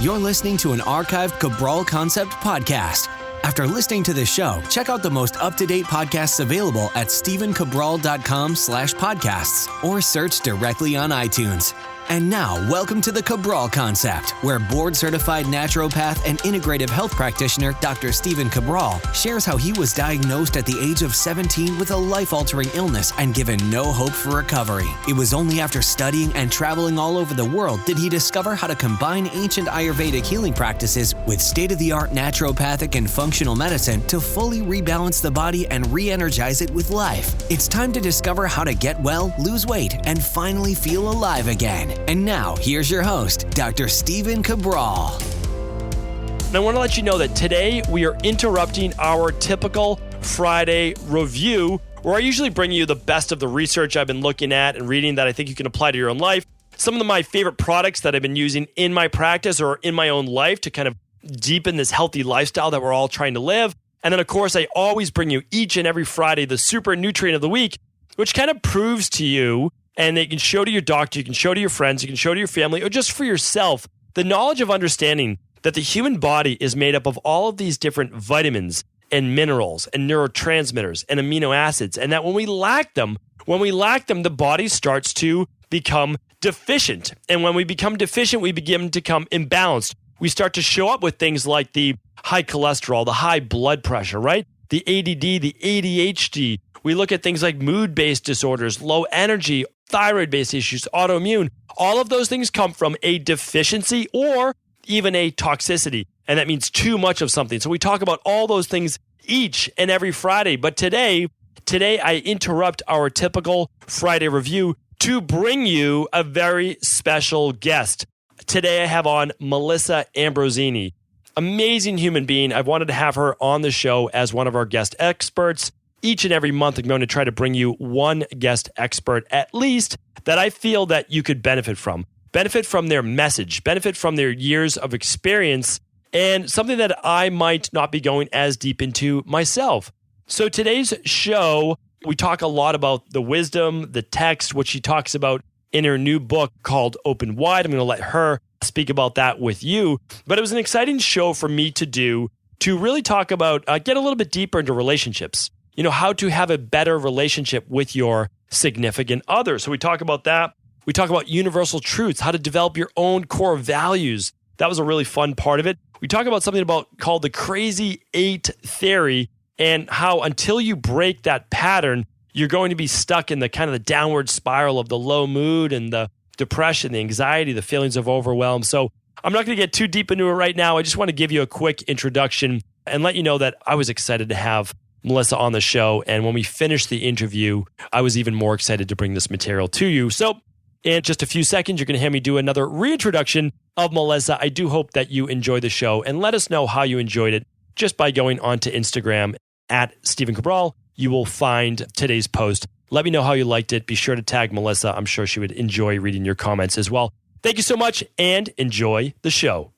You're listening to an archived Cabral Concept podcast. After listening to this show, check out the most up-to-date podcasts available at stephencabral.com/podcasts or search directly on iTunes. And now, welcome to the Cabral Concept, where board-certified naturopath and integrative health practitioner Dr. Stephen Cabral shares how he was diagnosed at the age of 17 with a life-altering illness and given no hope for recovery. It was only after studying and traveling all over the world did he discover how to combine ancient Ayurvedic healing practices with state-of-the-art naturopathic and functional medicine to fully rebalance the body and re-energize it with life. It's time to discover how to get well, lose weight, and finally feel alive again. And now, here's your host, Dr. Stephen Cabral. And I want to let you know that today we are interrupting our typical Friday review, where I usually bring you the best of the research I've been looking at and reading that I think you can apply to your own life. Some of my favorite products that I've been using in my practice or in my own life to kind of deepen this healthy lifestyle that we're all trying to live. And then, of course, I always bring you each and every Friday the super nutrient of the week, which kind of proves to you, and you can show to your doctor, you can show to your friends, you can show to your family, or just for yourself, the knowledge of understanding that the human body is made up of all of these different vitamins and minerals and neurotransmitters and amino acids, and that when we lack them, the body starts to become deficient. And when we become deficient, we begin to become imbalanced. We start to show up with things like the high cholesterol, the high blood pressure, right? The ADD, the ADHD. We look at things like mood-based disorders, low energy, thyroid-based issues, autoimmune. All of those things come from a deficiency or even a toxicity, and that means too much of something. So we talk about all those things each and every Friday. But today I interrupt our typical Friday review to bring you a very special guest. Today I have on Melissa Ambrosini, amazing human being. I've wanted to have her on the show as one of our guest experts. Each and every month, I'm going to try to bring you one guest expert, at least, that I feel that you could benefit from their message, benefit from their years of experience, and something that I might not be going as deep into myself. So today's show, we talk a lot about the wisdom, the text, what she talks about in her new book called Open Wide. I'm going to let her speak about that with you. But it was an exciting show for me to do, to really talk about, get a little bit deeper into relationships. You know, how to have a better relationship with your significant other. So we talk about that. We talk about universal truths, how to develop your own core values. That was a really fun part of it. We talk about something called the Crazy 8 theory, and how until you break that pattern, you're going to be stuck in the kind of the downward spiral of the low mood and the depression, the anxiety, the feelings of overwhelm. So I'm not going to get too deep into it right now. I just want to give you a quick introduction and let you know that I was excited to have Melissa on the show. And when we finished the interview, I was even more excited to bring this material to you. So in just a few seconds, you're going to hear me do another reintroduction of Melissa. I do hope that you enjoy the show, and let us know how you enjoyed it just by going onto Instagram at Stephen Cabral. You will find today's post. Let me know how you liked it. Be sure to tag Melissa. I'm sure she would enjoy reading your comments as well. Thank you so much, and enjoy the show.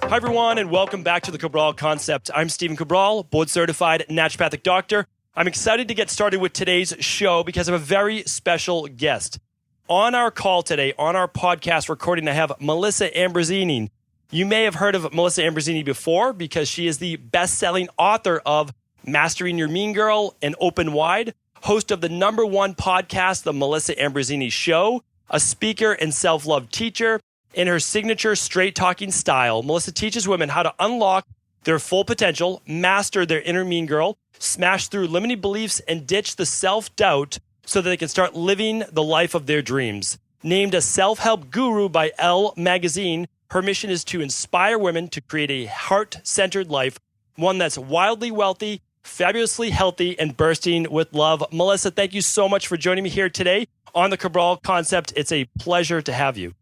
Hi, everyone, and welcome back to the Cabral Concept. I'm Stephen Cabral, board-certified naturopathic doctor. I'm excited to get started with today's show because I have a very special guest. On our call today, on our podcast recording, I have Melissa Ambrosini. You may have heard of Melissa Ambrosini before because she is the best-selling author of Mastering Your Mean Girl and Open Wide, host of the #1 podcast, The Melissa Ambrosini Show, a speaker and self-love teacher. In her signature straight-talking style, Melissa teaches women how to unlock their full potential, master their inner mean girl, smash through limiting beliefs, and ditch the self-doubt so that they can start living the life of their dreams. Named a self-help guru by Elle magazine, her mission is to inspire women to create a heart-centered life, one that's wildly wealthy, fabulously healthy, and bursting with love. Melissa, thank you so much for joining me here today on the Cabral Concept. It's a pleasure to have you.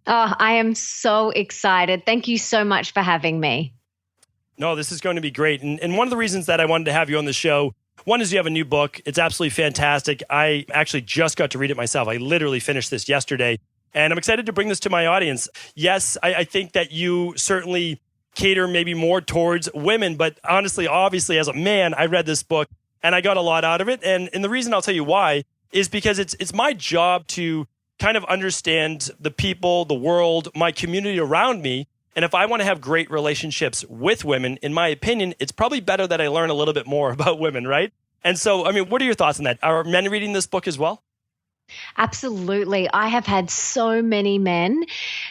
Oh, I am so excited. Thank you so much for having me. No, this is going to be great. And one of the reasons that I wanted to have you on the show, one is you have a new book. It's absolutely fantastic. I actually just got to read it myself. I literally finished this yesterday, and I'm excited to bring this to my audience. Yes, I think that you certainly cater maybe more towards women, but honestly, obviously, as a man, I read this book and I got a lot out of it. And the reason I'll tell you why is because it's my job to kind of understand the people, the world, my community around me. And if I want to have great relationships with women, in my opinion, it's probably better that I learn a little bit more about women, right? And so, I mean, what are your thoughts on that? Are men reading this book as well? Absolutely. I have had so many men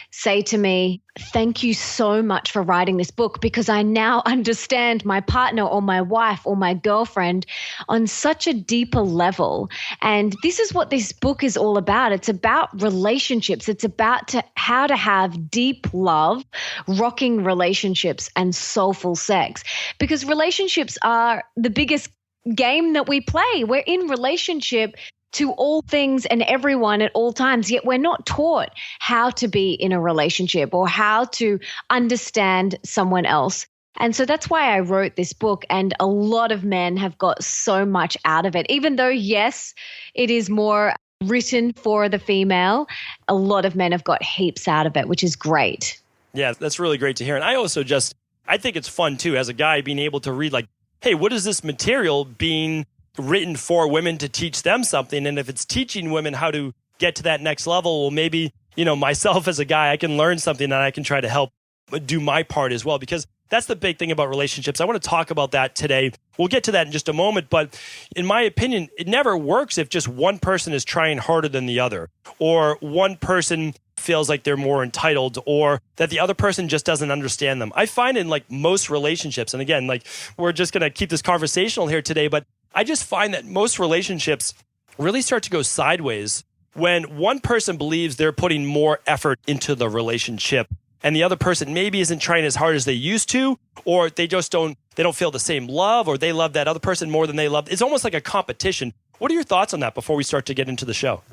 say to me, thank you so much for writing this book because I now understand my partner or my wife or my girlfriend on such a deeper level. And this is what this book is all about. It's about relationships. It's about how to have deep love, rocking relationships, and soulful sex. Because relationships are the biggest game that we play. We're in relationship to all things and everyone at all times, yet we're not taught how to be in a relationship or how to understand someone else. And so that's why I wrote this book, and a lot of men have got so much out of it. Even though, yes, it is more written for the female, a lot of men have got heaps out of it, which is great. Yeah, that's really great to hear. And I think it's fun too, as a guy, being able to read like, hey, what is this material being written for women to teach them something? And if it's teaching women how to get to that next level, well, maybe, myself as a guy, I can learn something and I can try to help do my part as well, because that's the big thing about relationships. I want to talk about that today. We'll get to that in just a moment. But in my opinion, it never works if just one person is trying harder than the other, or one person feels like they're more entitled, or that the other person just doesn't understand them. I find in like most relationships, and again, like we're just going to keep this conversational here today, but I just find that most relationships really start to go sideways when one person believes they're putting more effort into the relationship and the other person maybe isn't trying as hard as they used to, or they don't feel the same love, or they love that other person more than they love. It's almost like a competition. What are your thoughts on that before we start to get into the show?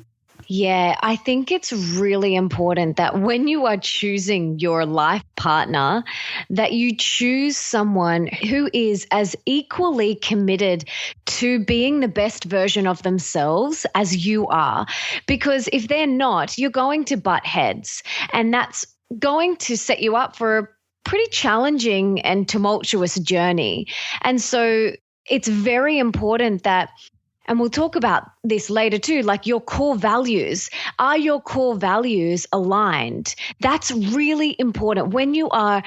Yeah, I think it's really important that when you are choosing your life partner, that you choose someone who is as equally committed to being the best version of themselves as you are. Because if they're not, you're going to butt heads, and that's going to set you up for a pretty challenging and tumultuous journey. And so it's very important that, and we'll talk about this later too, like your core values. Are your core values aligned? That's really important. When you are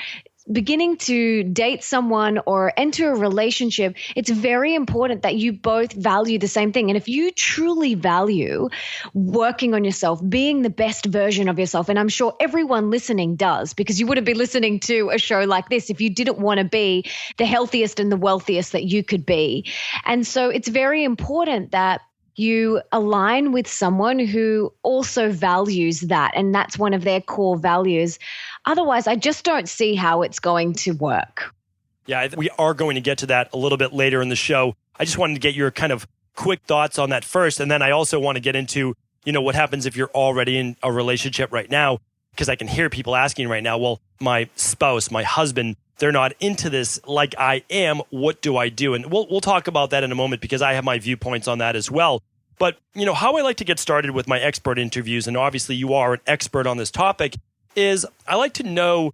beginning to date someone or enter a relationship, it's very important that you both value the same thing. And if you truly value working on yourself, being the best version of yourself, and I'm sure everyone listening does, because you wouldn't be listening to a show like this if you didn't want to be the healthiest and the wealthiest that you could be. And so it's very important that you align with someone who also values that, and that's one of their core values. Otherwise, I just don't see how it's going to work. Yeah, we are going to get to that a little bit later in the show. I just wanted to get your kind of quick thoughts on that first, and then I also want to get into, what happens if you're already in a relationship right now, because I can hear people asking right now, well, my spouse, my husband, they're not into this like I am. What do I do? And we'll talk about that in a moment, because I have my viewpoints on that as well. But, how I like to get started with my expert interviews, and obviously you are an expert on this topic, is I like to know,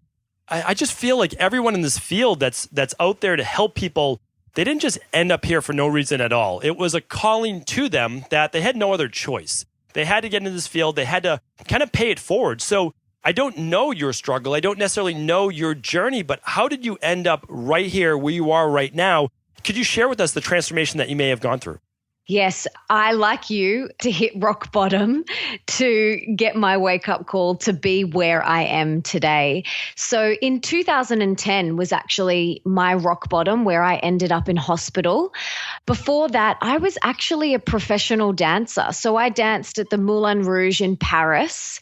I just feel like everyone in this field that's out there to help people, they didn't just end up here for no reason at all. It was a calling to them that they had no other choice. They had to get into this field. They had to kind of pay it forward. So I don't know your struggle. I don't necessarily know your journey, but how did you end up right here where you are right now? Could you share with us the transformation that you may have gone through? Yes, I, like you, to hit rock bottom to get my wake-up call to be where I am today. So in 2010 was actually my rock bottom, where I ended up in hospital. Before that, I was actually a professional dancer. So I danced at the Moulin Rouge in Paris,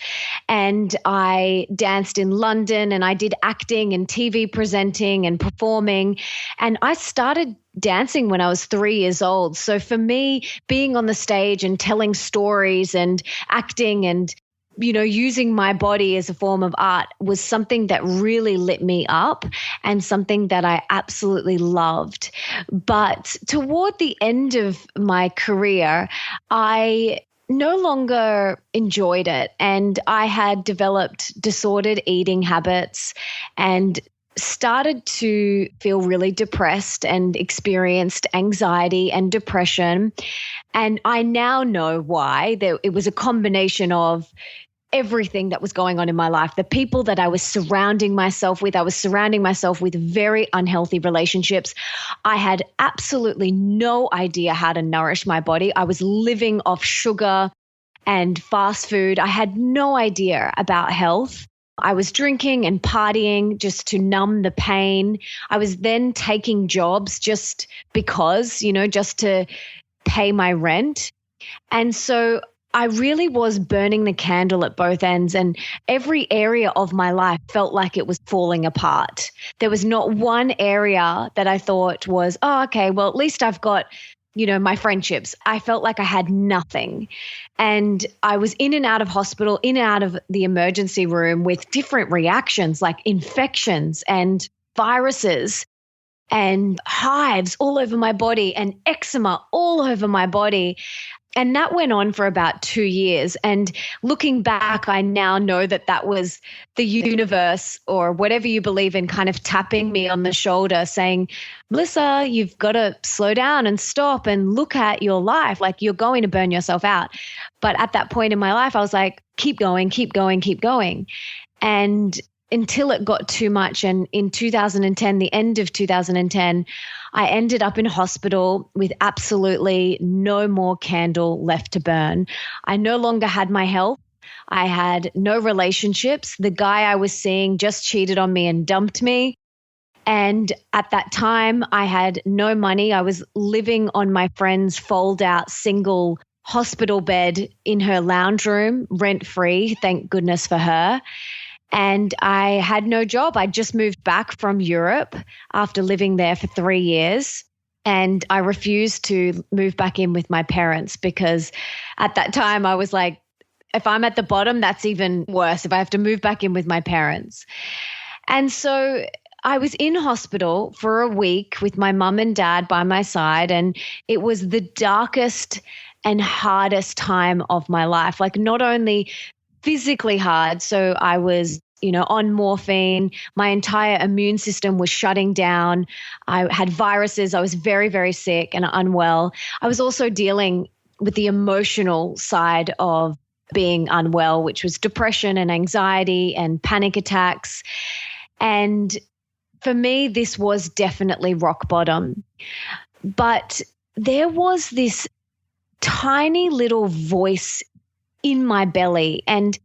and I danced in London, and I did acting and TV presenting and performing. And I started dancing when I was 3 years old. So for me, being on the stage and telling stories and acting and, using my body as a form of art was something that really lit me up and something that I absolutely loved. But toward the end of my career, I no longer enjoyed it, and I had developed disordered eating habits, and started to feel really depressed and experienced anxiety and depression. And I now know why. It was a combination of everything that was going on in my life, the people that I was surrounding myself with. I was surrounding myself with very unhealthy relationships. I had absolutely no idea how to nourish my body. I was living off sugar and fast food. I had no idea about health. I was drinking and partying just to numb the pain. I was then taking jobs just because, just to pay my rent. And so I really was burning the candle at both ends, and every area of my life felt like it was falling apart. There was not one area that I thought was, oh, okay, well, at least I've got, my friendships. I felt like I had nothing. And I was in and out of hospital, in and out of the emergency room with different reactions like infections and viruses and hives all over my body and eczema all over my body. And that went on for about 2 years. And looking back, I now know that was the universe, or whatever you believe in, kind of tapping me on the shoulder saying, Melissa, you've got to slow down and stop and look at your life. Like, you're going to burn yourself out. But at that point in my life, I was like, keep going, keep going, keep going. And until it got too much. And in 2010, the end of 2010, I ended up in hospital with absolutely no more candle left to burn. I no longer had my health. I had no relationships. The guy I was seeing just cheated on me and dumped me. And at that time, I had no money. I was living on my friend's fold-out single hospital bed in her lounge room, rent-free, thank goodness for her. And I had no job. I just moved back from Europe after living there for 3 years. And I refused to move back in with my parents because at that time I was like, if I'm at the bottom, that's even worse if I have to move back in with my parents. And so I was in hospital for a week with my mum and dad by my side. And it was the darkest and hardest time of my life. Like, not only physically hard. So I was, on morphine. My entire immune system was shutting down. I had viruses. I was very, very sick and unwell. I was also dealing with the emotional side of being unwell, which was depression and anxiety and panic attacks. And for me, this was definitely rock bottom. But there was this tiny little voice in my belly. And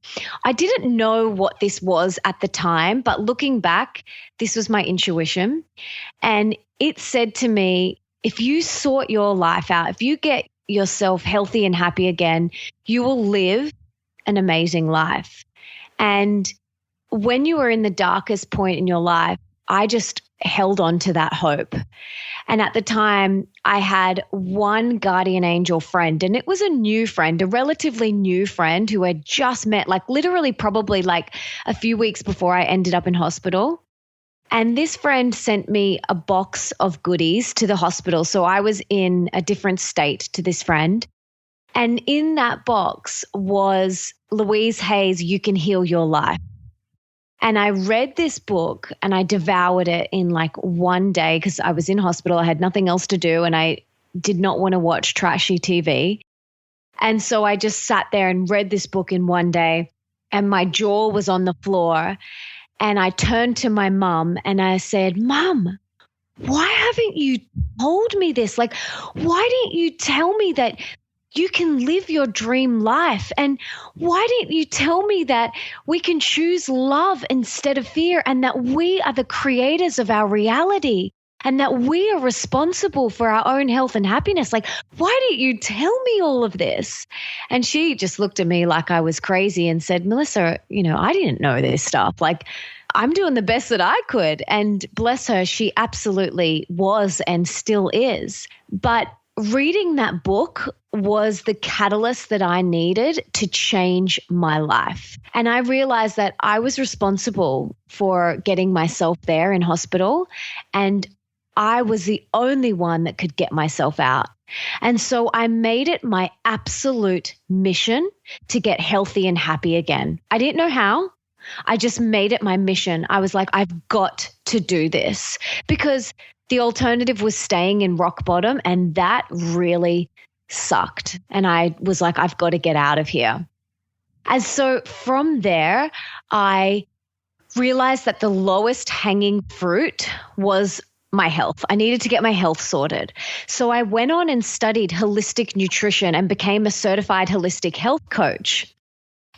I didn't know what this was at the time, but looking back, this was my intuition. And it said to me, if you sort your life out, if you get yourself healthy and happy again, you will live an amazing life. And when you were in the darkest point in your life, I just held on to that hope. And at the time, I had one guardian angel friend, and it was a new friend, a relatively new friend who I just met, like literally probably like a few weeks before I ended up in hospital. And this friend sent me a box of goodies to the hospital. So I was in a different state to this friend. And in that box was Louise Hay's You Can Heal Your Life. And I read this book and I devoured it in like one day because I was in hospital. I had nothing else to do and I did not want to watch trashy TV. And so I just sat there and read this book in one day, and my jaw was on the floor. And I turned to my mum and I said, Mum, why haven't you told me this? Like, why didn't you tell me that you can live your dream life? And why didn't you tell me that we can choose love instead of fear, and that we are the creators of our reality, and that we are responsible for our own health and happiness? Like, why didn't you tell me all of this? And she just looked at me like I was crazy and said, Melissa, I didn't know this stuff. Like, I'm doing the best that I could. And bless her, she absolutely was and still is. But reading that book was the catalyst that I needed to change my life. And I realized that I was responsible for getting myself there in hospital, and I was the only one that could get myself out. And so I made it my absolute mission to get healthy and happy again. I didn't know how. I just made it my mission. I was like, I've got to do this, because the alternative was staying in rock bottom, and that really sucked. And I was like, I've got to get out of here. And so from there, I realized that the lowest hanging fruit was my health. I needed to get my health sorted. So I went on and studied holistic nutrition and became a certified holistic health coach.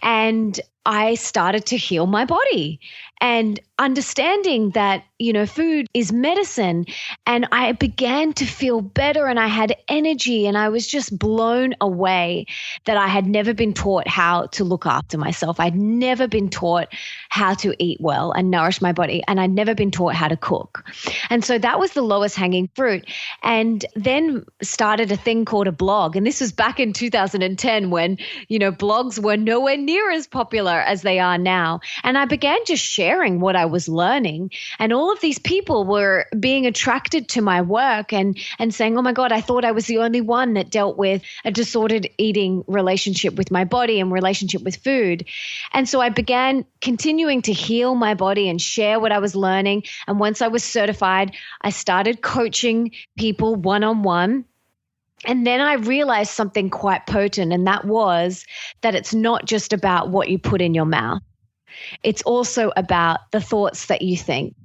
And I started to heal my body and understanding that, food is medicine. And I began to feel better and I had energy, and I was just blown away that I had never been taught how to look after myself. I'd never been taught how to eat well and nourish my body, and I'd never been taught how to cook. And so that was the lowest hanging fruit. And then started a thing called a blog. And this was back in 2010 when, blogs were nowhere near as popular as they are now. And I began just sharing what I was learning. And all of these people were being attracted to my work and saying, oh my God, I thought I was the only one that dealt with a disordered eating relationship with my body and relationship with food. And so I began continuing to heal my body and share what I was learning. And once I was certified, I started coaching people one-on-one. And then I realized something quite potent, and that was that it's not just about what you put in your mouth. It's also about the thoughts that you think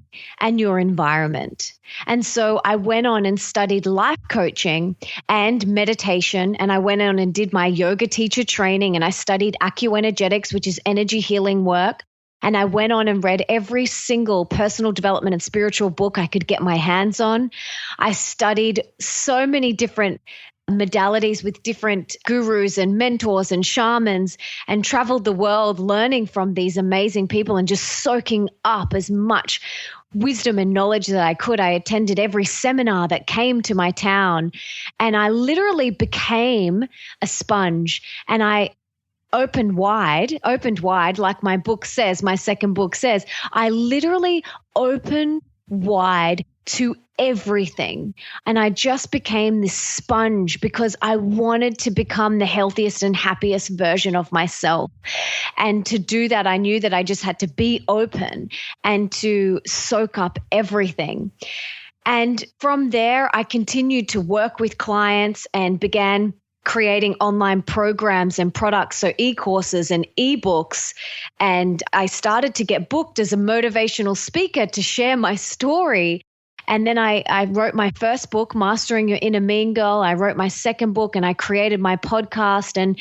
and your environment. And so I went on and studied life coaching and meditation, and I went on and did my yoga teacher training, and I studied acuenergetics, which is energy healing work. And I went on and read every single personal development and spiritual book I could get my hands on. I studied so many different modalities with different gurus and mentors and shamans, and traveled the world learning from these amazing people and just soaking up as much wisdom and knowledge that I could. I attended every seminar that came to my town, and I literally became a sponge, and I opened wide, like my book says, my second book says. I literally opened wide to everything. And I just became this sponge because I wanted to become the healthiest and happiest version of myself. And to do that, I knew that I just had to be open and to soak up everything. And from there, I continued to work with clients and began creating online programs and products, so e-courses and e-books. And I started to get booked as a motivational speaker to share my story. And then I wrote my first book, Mastering Your Inner Mean Girl. I wrote my second book, and I created my podcast. And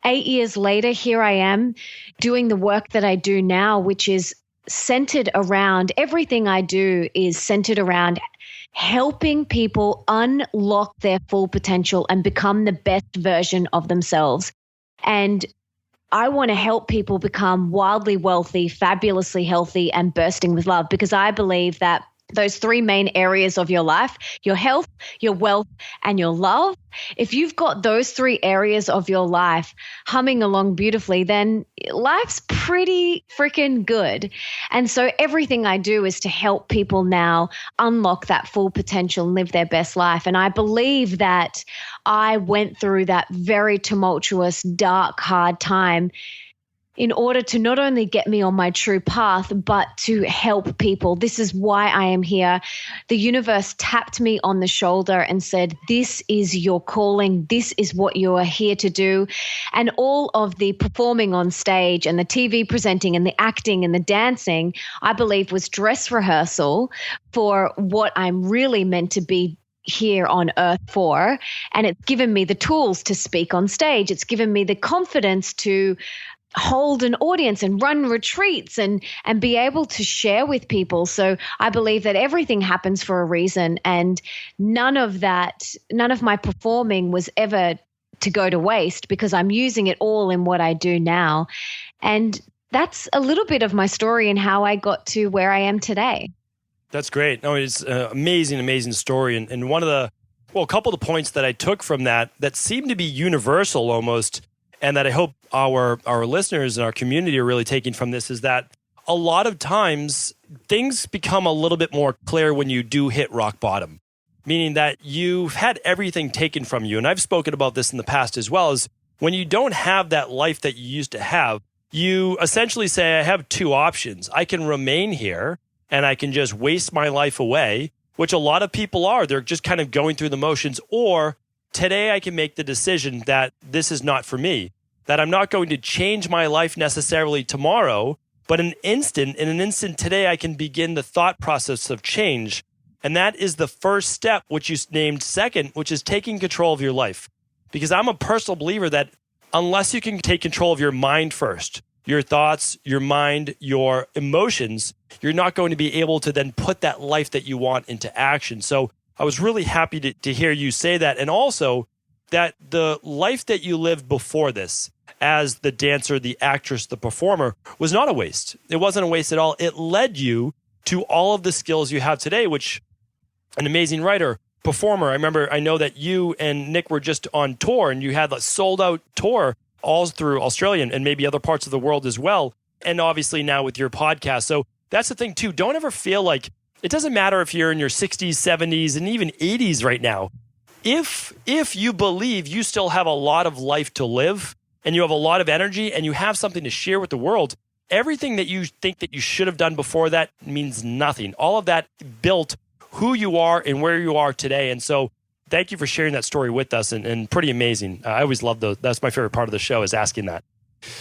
8 years later, here I am doing the work that I do now, which is centered around, everything I do is centered around helping people unlock their full potential and become the best version of themselves. And I want to help people become wildly wealthy, fabulously healthy, and bursting with love, because I believe that those three main areas of your life, your health, your wealth, and your love, if you've got those three areas of your life humming along beautifully, then life's pretty freaking good. And so everything I do is to help people now unlock that full potential and live their best life. And I believe that I went through that very tumultuous, dark, hard time in order to not only get me on my true path, but to help people. This is why I am here. The universe tapped me on the shoulder and said, this is your calling. This is what you are here to do. And all of the performing on stage and the TV presenting and the acting and the dancing, I believe was dress rehearsal for what I'm really meant to be here on earth for. And it's given me the tools to speak on stage. It's given me the confidence to hold an audience and run retreats and be able to share with people. So I believe that everything happens for a reason, and none of my performing was ever to go to waste, because I'm using it all in what I do now. And that's a little bit of my story and how I got to where I am today. That's great. No, it's an amazing story. And one of a couple of the points that I took from that seem to be universal almost, and that I hope our listeners and our community are really taking from this, is that a lot of times things become a little bit more clear when you do hit rock bottom, meaning that you've had everything taken from you. And I've spoken about this in the past as well, is when you don't have that life that you used to have, you essentially say, I have two options. I can remain here and I can just waste my life away, which a lot of people are. They're just kind of going through the motions. Or today I can make the decision that this is not for me, that I'm not going to change my life necessarily tomorrow, but in an instant today, I can begin the thought process of change. And that is the first step, which you named second, which is taking control of your life. Because I'm a personal believer that unless you can take control of your mind first, your thoughts, your mind, your emotions, you're not going to be able to then put that life that you want into action. So I was really happy to hear you say that. And also that the life that you lived before this, as the dancer, the actress, the performer, was not a waste. It wasn't a waste at all. It led you to all of the skills you have today, which an amazing writer, performer. I know that you and Nick were just on tour and you had a sold out tour all through Australia and maybe other parts of the world as well. And obviously now with your podcast. So that's the thing too. Don't ever feel like it doesn't matter if you're in your 60s, 70s, and even 80s right now. If you believe you still have a lot of life to live and you have a lot of energy and you have something to share with the world, everything that you think that you should have done before that means nothing. All of that built who you are and where you are today. And so thank you for sharing that story with us and pretty amazing. I always love those. That's my favorite part of the show is asking that.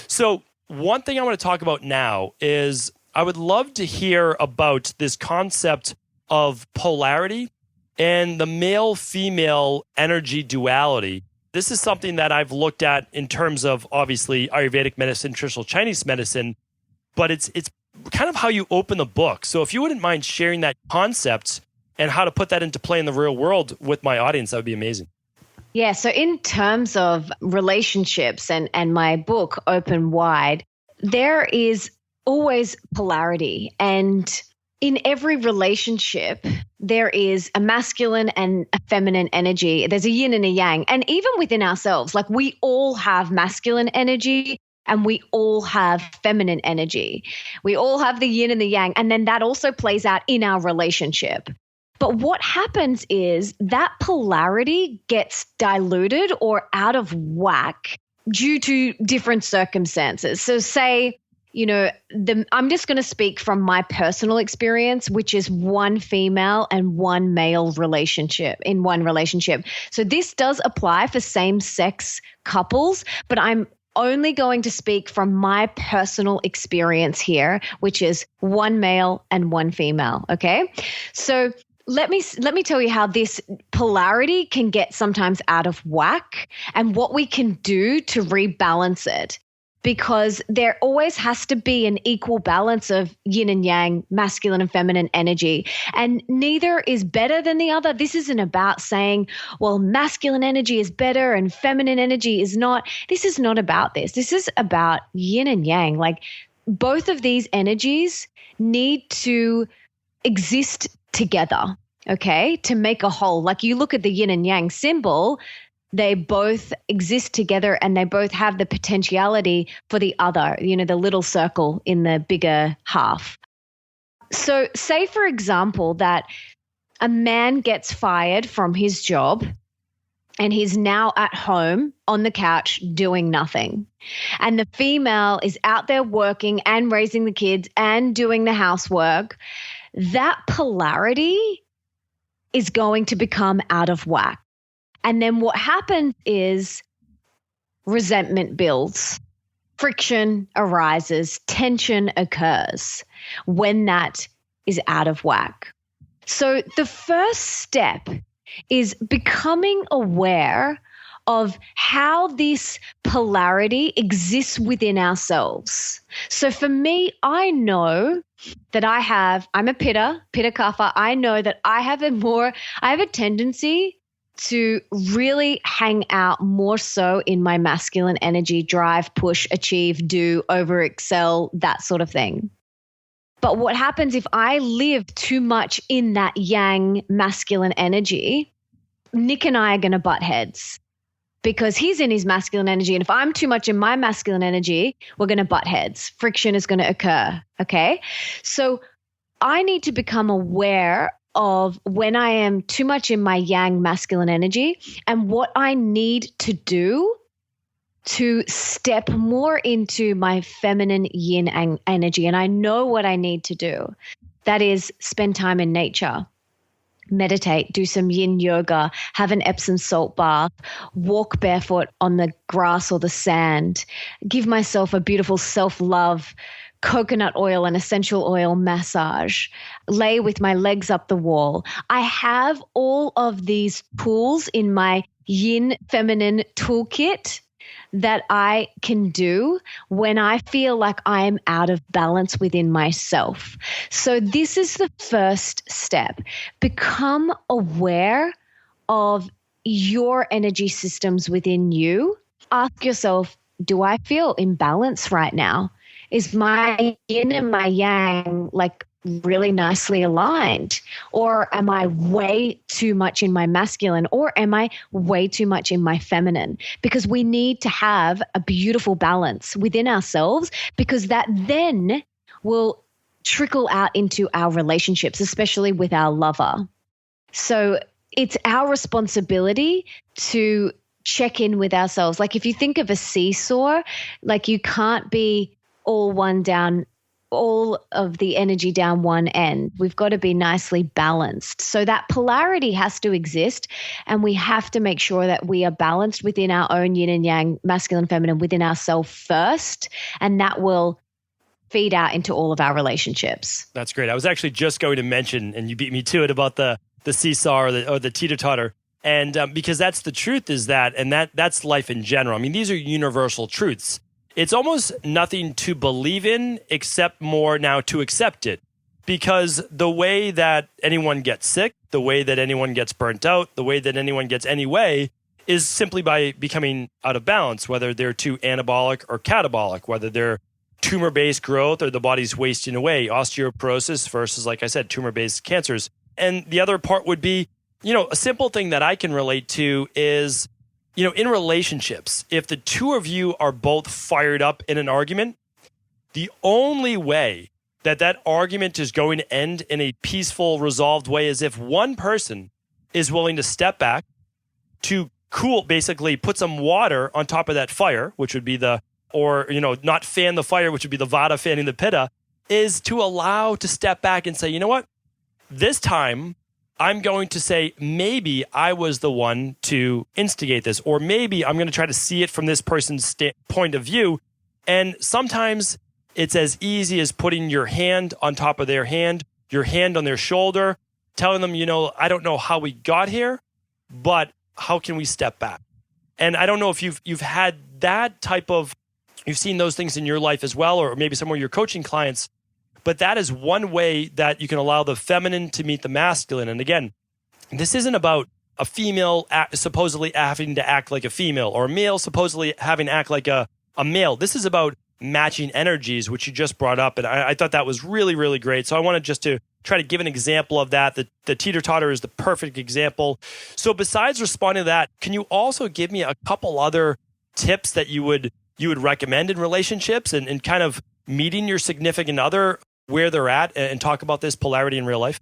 So one thing I want to talk about now is I would love to hear about this concept of polarity and the male-female energy duality. This is something that I've looked at in terms of obviously Ayurvedic medicine, traditional Chinese medicine, but it's kind of how you open the book. So if you wouldn't mind sharing that concept and how to put that into play in the real world with my audience, that would be amazing. Yeah. So in terms of relationships and my book, Open Wide, there is always polarity. And in every relationship, there is a masculine and a feminine energy. There's a yin and a yang. And even within ourselves, like we all have masculine energy and we all have feminine energy. We all have the yin and the yang. And then that also plays out in our relationship. But what happens is that polarity gets diluted or out of whack due to different circumstances. So say, I'm just going to speak from my personal experience, which is one female and one male relationship in one relationship. So this does apply for same-sex couples, but I'm only going to speak from my personal experience here, which is one male and one female. Okay. So let me tell you how this polarity can get sometimes out of whack and what we can do to rebalance it. Because there always has to be an equal balance of yin and yang, masculine and feminine energy. And neither is better than the other. This isn't about saying, well, masculine energy is better and feminine energy is not. This is not about this. This is about yin and yang. Like both of these energies need to exist together, okay, to make a whole. Like you look at the yin and yang symbol, they both exist together and they both have the potentiality for the other, the little circle in the bigger half. So say, for example, that a man gets fired from his job and he's now at home on the couch doing nothing. And the female is out there working and raising the kids and doing the housework. That polarity is going to become out of whack. And then what happens is resentment builds, friction arises, tension occurs when that is out of whack. So the first step is becoming aware of how this polarity exists within ourselves. So for me, I know that I'm a pitta kapha. I know that I have a tendency to really hang out more so in my masculine energy, drive, push, achieve, do, over excel, that sort of thing. But what happens if I live too much in that yang masculine energy, Nick and I are going to butt heads because he's in his masculine energy. And if I'm too much in my masculine energy, we're going to butt heads. Friction is going to occur. Okay. So I need to become aware of when I am too much in my yang masculine energy and what I need to do to step more into my feminine yin energy. And I know what I need to do. That is spend time in nature, meditate, do some yin yoga, have an Epsom salt bath, walk barefoot on the grass or the sand, give myself a beautiful self-love coconut oil and essential oil massage, lay with my legs up the wall. I have all of these tools in my yin feminine toolkit that I can do when I feel like I'm out of balance within myself. So this is the first step. Become aware of your energy systems within you. Ask yourself, do I feel imbalanced right now? Is my yin and my yang like really nicely aligned? Or am I way too much in my masculine? Or am I way too much in my feminine? Because we need to have a beautiful balance within ourselves, because that then will trickle out into our relationships, especially with our lover. So it's our responsibility to check in with ourselves. Like if you think of a seesaw, like you can't be all of the energy down one end. We've got to be nicely balanced. So that polarity has to exist, and we have to make sure that we are balanced within our own yin and yang, masculine, feminine, within ourselves first, and that will feed out into all of our relationships. That's great. I was actually just going to mention, and you beat me to it, about the seesaw or the teeter-totter. And because that's the truth, is that, and that's life in general. I mean, these are universal truths. It's almost nothing to believe in except more now to accept it, because the way that anyone gets sick, the way that anyone gets burnt out, the way that anyone gets any way is simply by becoming out of balance, whether they're too anabolic or catabolic, whether they're tumor-based growth or the body's wasting away, osteoporosis versus, like I said, tumor-based cancers. And the other part would be, a simple thing that I can relate to is, in relationships, if the two of you are both fired up in an argument, the only way that argument is going to end in a peaceful, resolved way is if one person is willing to step back to cool, basically put some water on top of that fire, which would be not fan the fire, which would be the vata fanning the pitta, is to allow to step back and say, you know what, this time I'm going to say, maybe I was the one to instigate this, or maybe I'm going to try to see it from this person's point of view. And sometimes it's as easy as putting your hand on top of their hand, your hand on their shoulder, telling them, I don't know how we got here, but how can we step back? And I don't know if you've had that type of, you've seen those things in your life as well, or maybe some of your coaching clients. But that is one way that you can allow the feminine to meet the masculine. And again, this isn't about a female supposedly having to act like a female, or a male supposedly having to act like a male. This is about matching energies, which you just brought up. And I thought that was really, really great. So I wanted just to try to give an example of that. The teeter-totter is the perfect example. So besides responding to that, can you also give me a couple other tips that you would recommend in relationships and kind of meeting your significant other where they're at, and talk about this polarity in real life?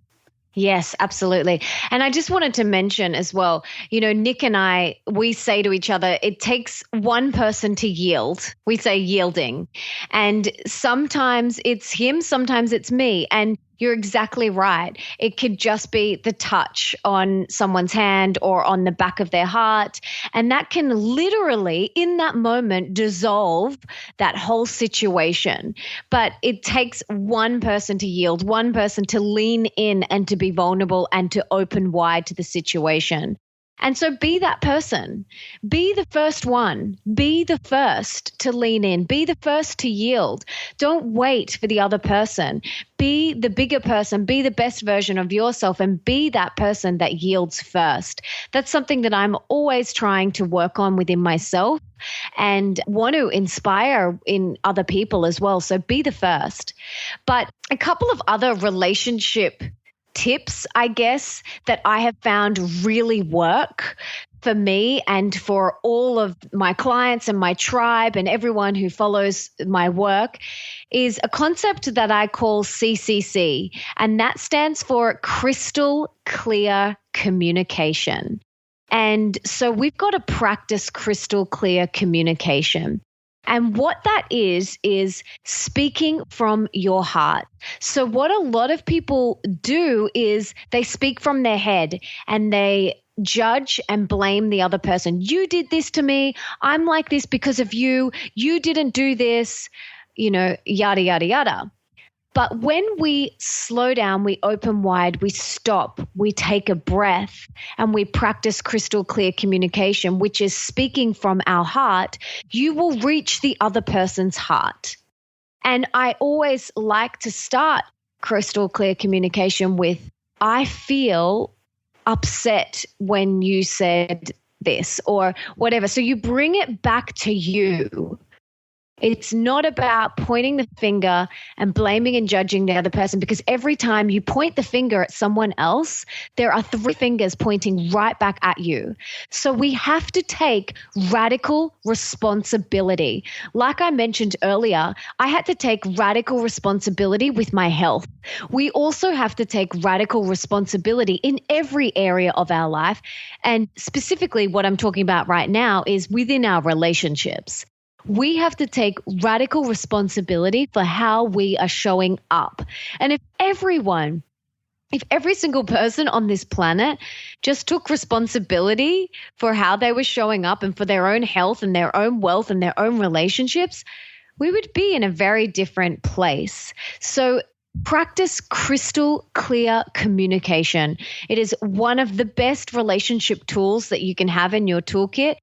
Yes, absolutely. And I just wanted to mention as well, Nick and I, we say to each other, it takes one person to yield. We say yielding. And sometimes it's him, sometimes it's me. And you're exactly right. It could just be the touch on someone's hand or on the back of their heart. And that can literally, in that moment, dissolve that whole situation. But it takes one person to yield, one person to lean in and to be vulnerable and to open wide to the situation. And so be that person. Be the first one. Be the first to lean in. Be the first to yield. Don't wait for the other person. Be the bigger person. Be the best version of yourself, and be that person that yields first. That's something that I'm always trying to work on within myself and want to inspire in other people as well. So be the first. But a couple of other relationship tips, I guess, that I have found really work for me and for all of my clients and my tribe and everyone who follows my work is a concept that I call CCC, and that stands for crystal clear communication. And so we've got to practice crystal clear communication. And what that is speaking from your heart. So what a lot of people do is they speak from their head and they judge and blame the other person. You did this to me. I'm like this because of you. You didn't do this, yada, yada, yada. But when we slow down, we open wide, we stop, we take a breath, and we practice crystal clear communication, which is speaking from our heart, you will reach the other person's heart. And I always like to start crystal clear communication with, I feel upset when you said this or whatever. So you bring it back to you. It's not about pointing the finger and blaming and judging the other person, because every time you point the finger at someone else, there are 3 fingers pointing right back at you. So we have to take radical responsibility. Like I mentioned earlier, I had to take radical responsibility with my health. We also have to take radical responsibility in every area of our life. And specifically what I'm talking about right now is within our relationships. We have to take radical responsibility for how we are showing up. And if every single person on this planet just took responsibility for how they were showing up and for their own health and their own wealth and their own relationships, we would be in a very different place. So practice crystal clear communication. It is one of the best relationship tools that you can have in your toolkit,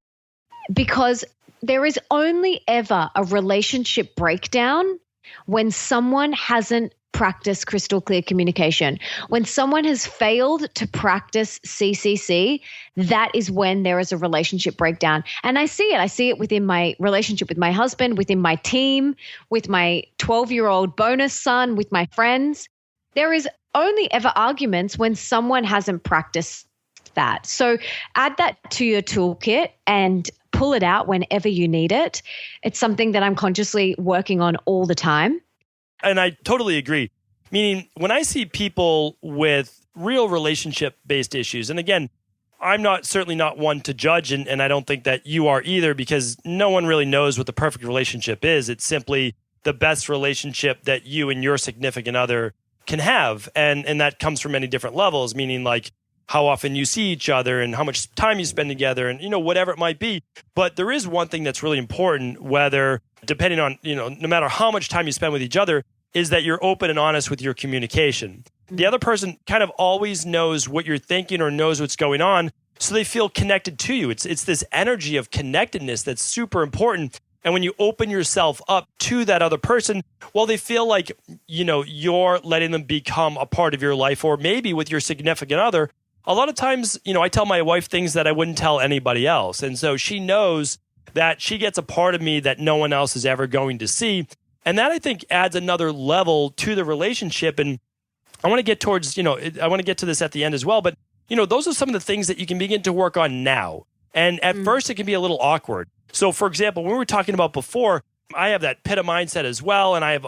because there is only ever a relationship breakdown when someone hasn't practiced crystal clear communication. When someone has failed to practice CCC, that is when there is a relationship breakdown. And I see it. I see it within my relationship with my husband, within my team, with my 12-year-old bonus son, with my friends. There is only ever arguments when someone hasn't practiced that. So add that to your toolkit and pull it out whenever you need it. It's something that I'm consciously working on all the time. And I totally agree. Meaning, when I see people with real relationship-based issues, and again, I'm certainly not one to judge, and I don't think that you are either, because no one really knows what the perfect relationship is. It's simply the best relationship that you and your significant other can have. And that comes from many different levels, meaning like how often you see each other and how much time you spend together and, whatever it might be. But there is one thing that's really important, whether depending on, no matter how much time you spend with each other, is that you're open and honest with your communication. The other person kind of always knows what you're thinking or knows what's going on, so they feel connected to you. It's this energy of connectedness that's super important. And when you open yourself up to that other person, well, they feel like, you're letting them become a part of your life, or maybe with your significant other. A lot of times, I tell my wife things that I wouldn't tell anybody else. And so she knows that she gets a part of me that no one else is ever going to see. And that, I think, adds another level to the relationship. And I want to get towards, I want to get to this at the end as well. But, those are some of the things that you can begin to work on now. And at first, it can be a little awkward. So, for example, when we were talking about before, I have that pitta mindset as well. And I have,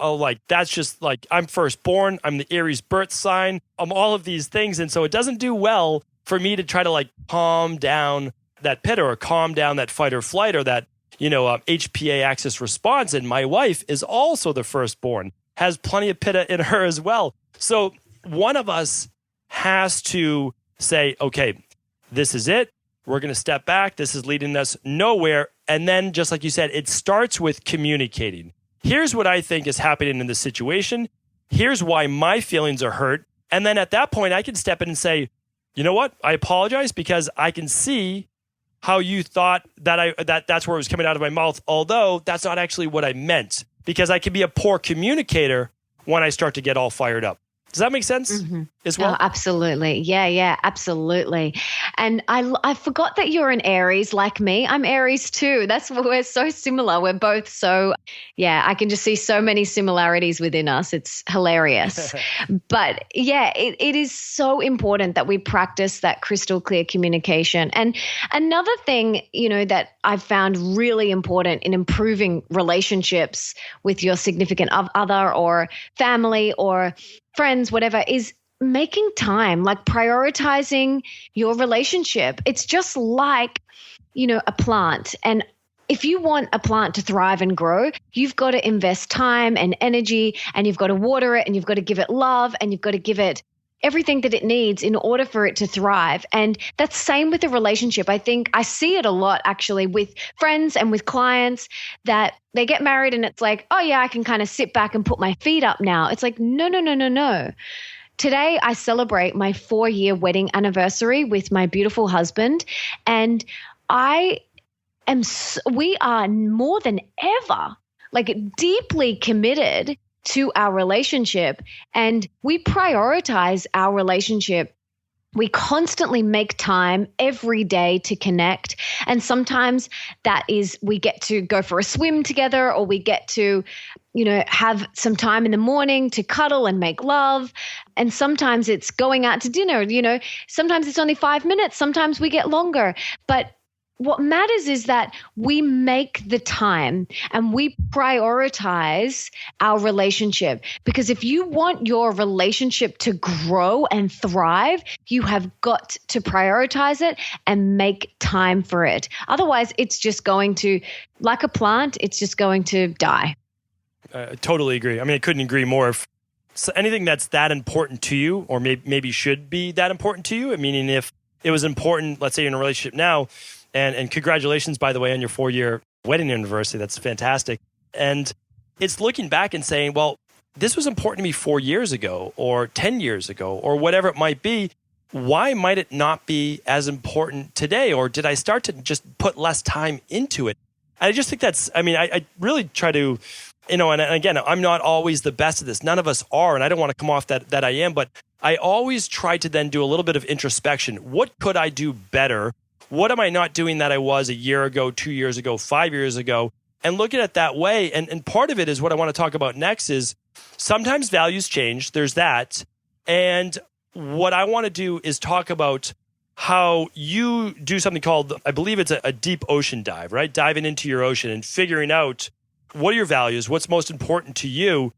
that's just like, I'm firstborn. I'm the Aries birth sign. I'm all of these things. And so it doesn't do well for me to try to calm down that pitta or calm down that fight or flight or that, HPA axis response. And my wife is also the firstborn, has plenty of pitta in her as well. So one of us has to say, okay, this is it. We're going to step back. This is leading us nowhere. And then, just like you said, it starts with communicating. Here's what I think is happening in this situation. Here's why my feelings are hurt. And then at that point, I can step in and say, you know what? I apologize, because I can see how you thought that that's where it was coming out of my mouth, although that's not actually what I meant, because I can be a poor communicator when I start to get all fired up. Does that make sense as well? Oh, absolutely. Yeah, absolutely. And I forgot that you're an Aries like me. I'm Aries too. We're so similar. We're both so, I can just see so many similarities within us. It's hilarious. But yeah, it is so important that we practice that crystal clear communication. And another thing, that I've found really important in improving relationships with your significant other or family or friends, whatever, is making time, like prioritizing your relationship. It's just like, a plant. And if you want a plant to thrive and grow, you've got to invest time and energy, and you've got to water it, and you've got to give it love, and you've got to give it everything that it needs in order for it to thrive. And that's same with a relationship. I think I see it a lot actually with friends and with clients that they get married and it's like, oh yeah, I can kind of sit back and put my feet up now. It's like, no, no, no, no, no. Today I celebrate my 4-year wedding anniversary with my beautiful husband, and we are more than ever like deeply committed to our relationship, and we prioritize our relationship. We constantly make time every day to connect. And sometimes that is we get to go for a swim together, or we get to, have some time in the morning to cuddle and make love. And sometimes it's going out to dinner, sometimes it's only 5 minutes. Sometimes we get longer. But what matters is that we make the time and we prioritize our relationship. Because if you want your relationship to grow and thrive, you have got to prioritize it and make time for it. Otherwise, it's just going to, like a plant, it's just going to die. I totally agree. I mean, I couldn't agree more. So anything that's that important to you, or maybe should be that important to you, meaning if it was important, let's say you're in a relationship now, and congratulations, by the way, on your 4-year wedding anniversary. That's fantastic. And it's looking back and saying, well, this was important to me 4 years ago or 10 years ago or whatever it might be. Why might it not be as important today? Or did I start to just put less time into it? I just think I really try to, and again, I'm not always the best at this. None of us are, and I don't want to come off that I am, but I always try to then do a little bit of introspection. What could I do better? What am I not doing that I was a year ago, 2 years ago, 5 years ago? And look at it that way. And part of it is what I want to talk about next is sometimes values change. There's that. And what I want to do is talk about how you do something called, I believe it's a deep ocean dive, right? Diving into your ocean and figuring out what are your values, what's most important to you.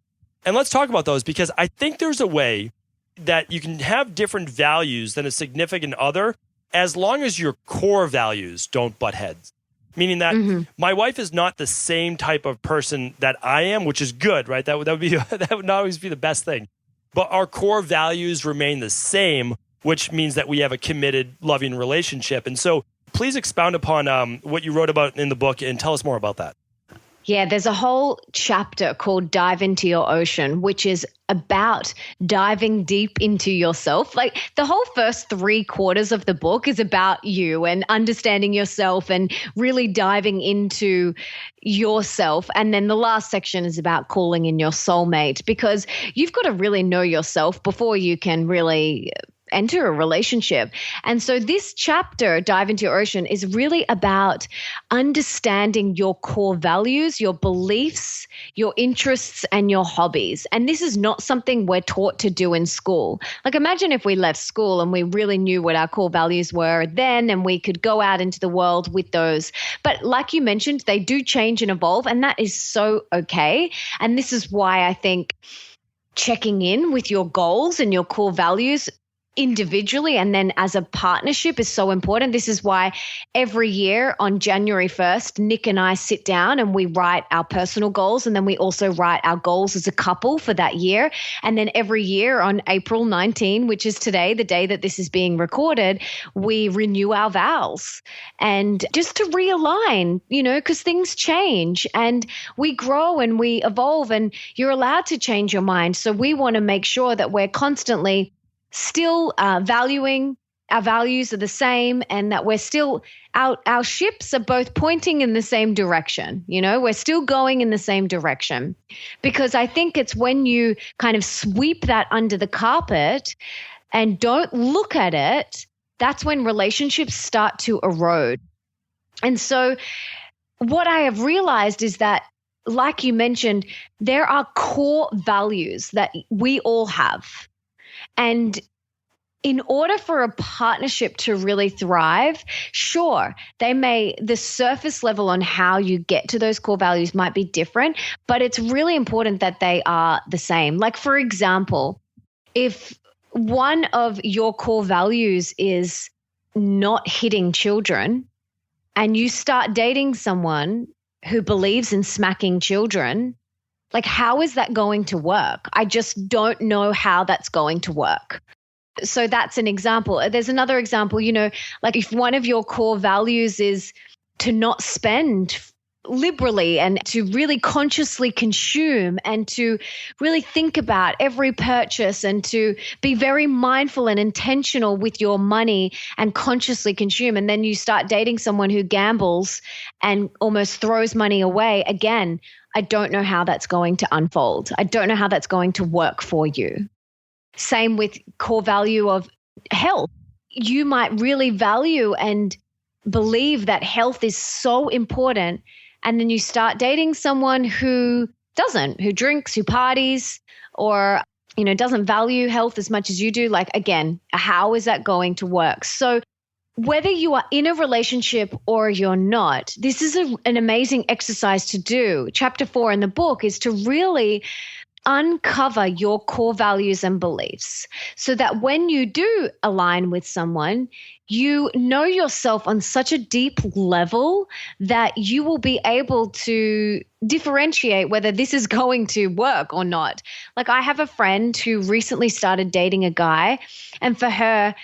And let's talk about those, because I think there's a way that you can have different values than a significant other, as long as your core values don't butt heads. Meaning that my wife is not the same type of person that I am, which is good, right? That would not always be the best thing. But our core values remain the same, which means that we have a committed, loving relationship. And so please expound upon what you wrote about in the book and tell us more about that. Yeah, there's a whole chapter called Dive Into Your Ocean, which is about diving deep into yourself. Like the whole first 3/4 of the book is about you and understanding yourself and really diving into yourself. And then the last section is about calling in your soulmate, because you've got to really know yourself before you can really enter a relationship. And so this chapter, Dive Into Your Ocean, is really about understanding your core values, your beliefs, your interests, and your hobbies. And this is not something we're taught to do in school. Like imagine if we left school and we really knew what our core values were then, and we could go out into the world with those. But like you mentioned, they do change and evolve, and that is so okay. And this is why I think checking in with your goals and your core values individually and then as a partnership is so important. This is why every year on January 1st, Nick and I sit down and we write our personal goals, and then we also write our goals as a couple for that year. And then every year on April 19, which is today, the day that this is being recorded, we renew our vows and just to realign, because things change and we grow and we evolve, and you're allowed to change your mind. So we want to make sure that we're constantly still valuing, our values are the same, and that we're still, our ships are both pointing in the same direction. We're still going in the same direction, because I think it's when you kind of sweep that under the carpet and don't look at it, that's when relationships start to erode. And so what I have realized is that, like you mentioned, there are core values that we all have. And in order for a partnership to really thrive, sure, the surface level on how you get to those core values might be different, but it's really important that they are the same. Like, for example, if one of your core values is not hitting children, and you start dating someone who believes in smacking children, like, how is that going to work? I just don't know how that's going to work. So that's an example. There's another example, like if one of your core values is to not spend liberally and to really consciously consume and to really think about every purchase and to be very mindful and intentional with your money and consciously consume. And then you start dating someone who gambles and almost throws money away. Again, I don't know how that's going to unfold. I don't know how that's going to work for you. Same with core value of health. You might really value and believe that health is so important. And then you start dating someone who doesn't, who drinks, who parties, or, doesn't value health as much as you do. Like, again, how is that going to work? So whether you are in a relationship or you're not, this is an amazing exercise to do. Chapter 4 in the book is to really uncover your core values and beliefs so that when you do align with someone, you know yourself on such a deep level that you will be able to differentiate whether this is going to work or not. Like, I have a friend who recently started dating a guy, and for her,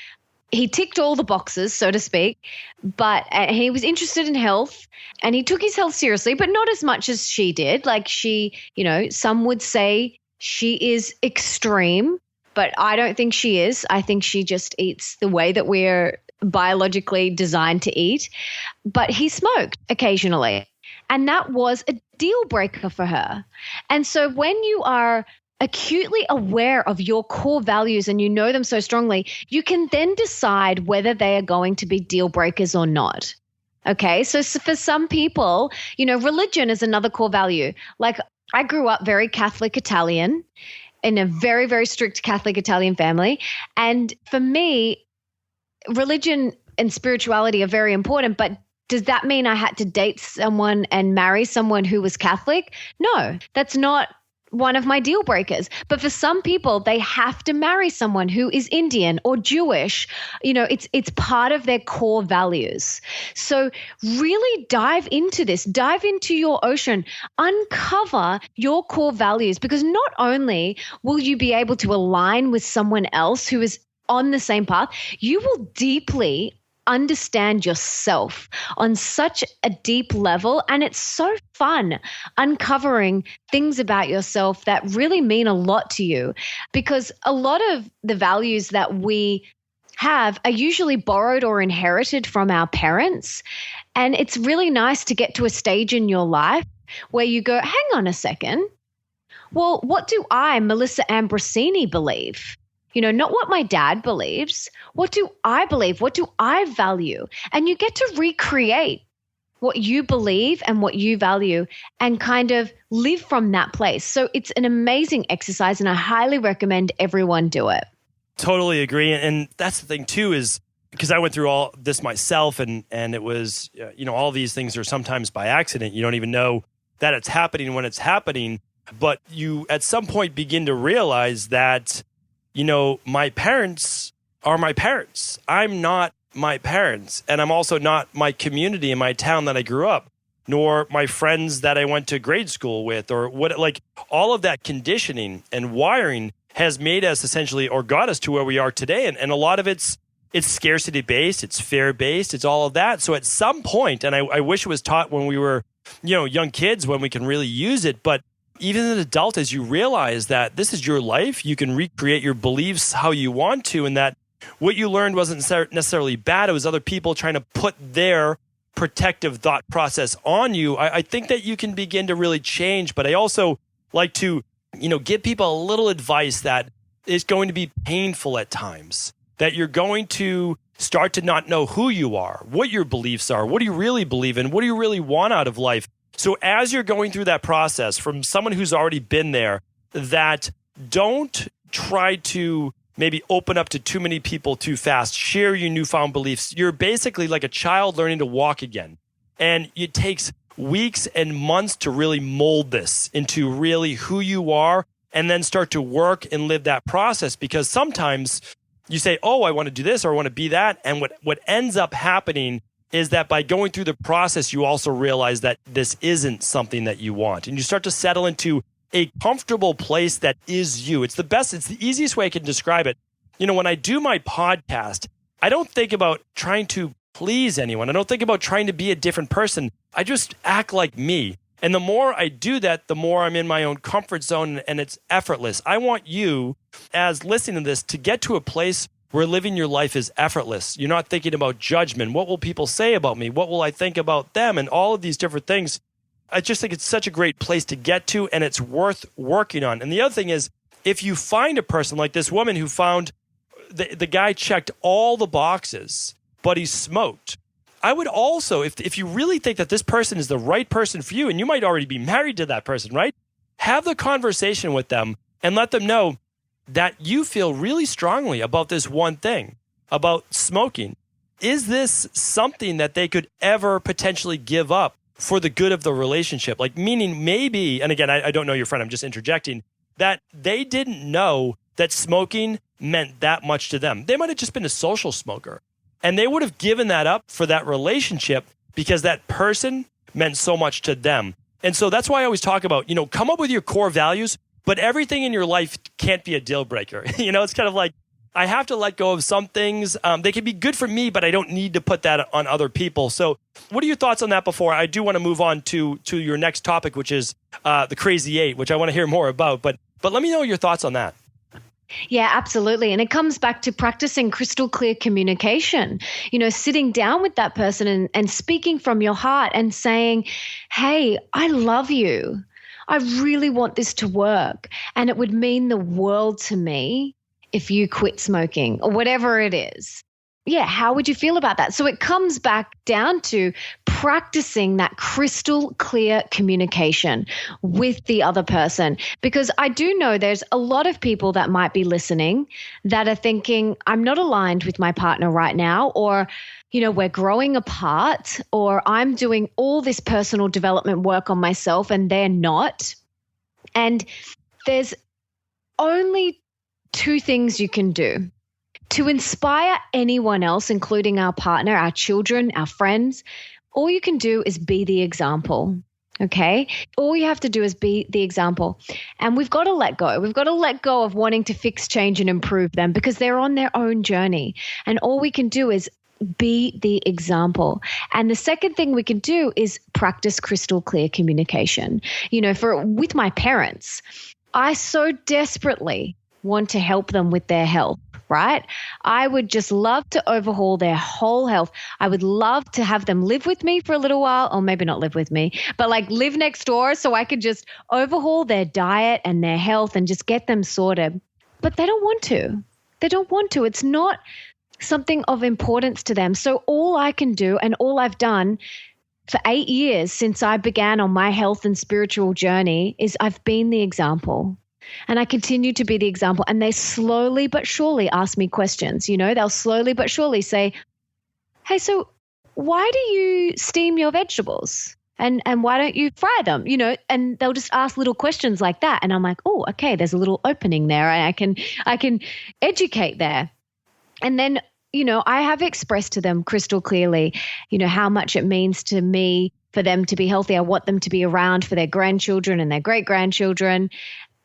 he ticked all the boxes, so to speak, but he was interested in health and he took his health seriously, but not as much as she did. Like, she, some would say she is extreme, but I don't think she is. I think she just eats the way that we're biologically designed to eat. But he smoked occasionally, and that was a deal breaker for her. And so when you are acutely aware of your core values and you know them so strongly, you can then decide whether they are going to be deal breakers or not. Okay, so for some people, religion is another core value. Like, I grew up very Catholic Italian in a very, very strict Catholic Italian family. And for me, religion and spirituality are very important, but does that mean I had to date someone and marry someone who was Catholic? No, that's not one of my deal breakers. But for some people, they have to marry someone who is Indian or Jewish. It's part of their core values. So really dive into this, dive into your ocean, uncover your core values, because not only will you be able to align with someone else who is on the same path, you will deeply understand yourself on such a deep level. And it's so fun uncovering things about yourself that really mean a lot to you, because a lot of the values that we have are usually borrowed or inherited from our parents. And it's really nice to get to a stage in your life where you go, hang on a second. Well, what do I, Melissa Ambrosini, believe? Not what my dad believes. What do I believe? What do I value? And you get to recreate what you believe and what you value and kind of live from that place. So it's an amazing exercise, and I highly recommend everyone do it. Totally agree. And that's the thing too, is because I went through all this myself, and it was, all these things are sometimes by accident. You don't even know that it's happening when it's happening, but you at some point begin to realize that my parents are my parents. I'm not my parents. And I'm also not my community in my town that I grew up, nor my friends that I went to grade school with, or what, like all of that conditioning and wiring has made us essentially, or got us to where we are today. And a lot of it's scarcity based, it's fear based, it's all of that. So at some point, and I wish it was taught when we were, young kids, when we can really use it, but even as an adult, as you realize that this is your life, you can recreate your beliefs how you want to, and that what you learned wasn't necessarily bad. It was other people trying to put their protective thought process on you. I think that you can begin to really change. But I also like to, give people a little advice that it's going to be painful at times, that you're going to start to not know who you are, what your beliefs are, what do you really believe in, what do you really want out of life. So as you're going through that process, from someone who's already been there, that don't try to maybe open up to too many people too fast, share your newfound beliefs. You're basically like a child learning to walk again. And it takes weeks and months to really mold this into really who you are and then start to work and live that process. Because sometimes you say, oh, I want to do this or I want to be that. And what ends up happening is that by going through the process, you also realize that this isn't something that you want. And you start to settle into a comfortable place that is you. It's the easiest way I can describe it. When I do my podcast, I don't think about trying to please anyone. I don't think about trying to be a different person. I just act like me. And the more I do that, the more I'm in my own comfort zone and it's effortless. I want you, as listening to this, to get to a place where living your life is effortless. You're not thinking about judgment. What will people say about me? What will I think about them? And all of these different things. I just think it's such a great place to get to, and it's worth working on. And the other thing is, if you find a person like this woman who found the guy checked all the boxes, but he smoked. I would also, if you really think that this person is the right person for you, and you might already be married to that person, right? Have the conversation with them and let them know that you feel really strongly about this one thing, about smoking. Is this something that they could ever potentially give up for the good of the relationship? Like, meaning maybe, and again, I don't know your friend, I'm just interjecting, that they didn't know that smoking meant that much to them. They might have just been a social smoker, and they would have given that up for that relationship because that person meant so much to them. And so that's why I always talk about, come up with your core values, but everything in your life can't be a deal breaker. It's kind of like, I have to let go of some things. They can be good for me, but I don't need to put that on other people. So what are your thoughts on that before I do want to move on to your next topic, which is the Crazy Eight, which I want to hear more about. But let me know your thoughts on that. Yeah, absolutely. And it comes back to practicing crystal clear communication, sitting down with that person and speaking from your heart and saying, hey, I love you. I really want this to work. And it would mean the world to me if you quit smoking or whatever it is. Yeah, how would you feel about that? So it comes back down to practicing that crystal clear communication with the other person. Because I do know there's a lot of people that might be listening that are thinking, I'm not aligned with my partner right now, or, we're growing apart, or I'm doing all this personal development work on myself and they're not. And there's only two things you can do to inspire anyone else, including our partner, our children, our friends. All you can do is be the example, okay? All you have to do is be the example. And we've got to let go. We've got to let go of wanting to fix, change, and improve them because they're on their own journey. And all we can do is be the example. And the second thing we can do is practice crystal clear communication. With my parents, I so desperately want to help them with their health, right? I would just love to overhaul their whole health. I would love to have them live with me for a little while, or maybe not live with me, but like live next door so I could just overhaul their diet and their health and just get them sorted. But they don't want to. They don't want to. It's not something of importance to them. So all I can do, and all I've done for 8 years since I began on my health and spiritual journey, is I've been the example. And I continue to be the example. And they slowly but surely ask me questions. They'll slowly but surely say, hey, so why do you steam your vegetables? And why don't you fry them? And they'll just ask little questions like that. And I'm like, oh, okay, there's a little opening there. I can educate there. And then, I have expressed to them crystal clearly, how much it means to me for them to be healthy. I want them to be around for their grandchildren and their great-grandchildren.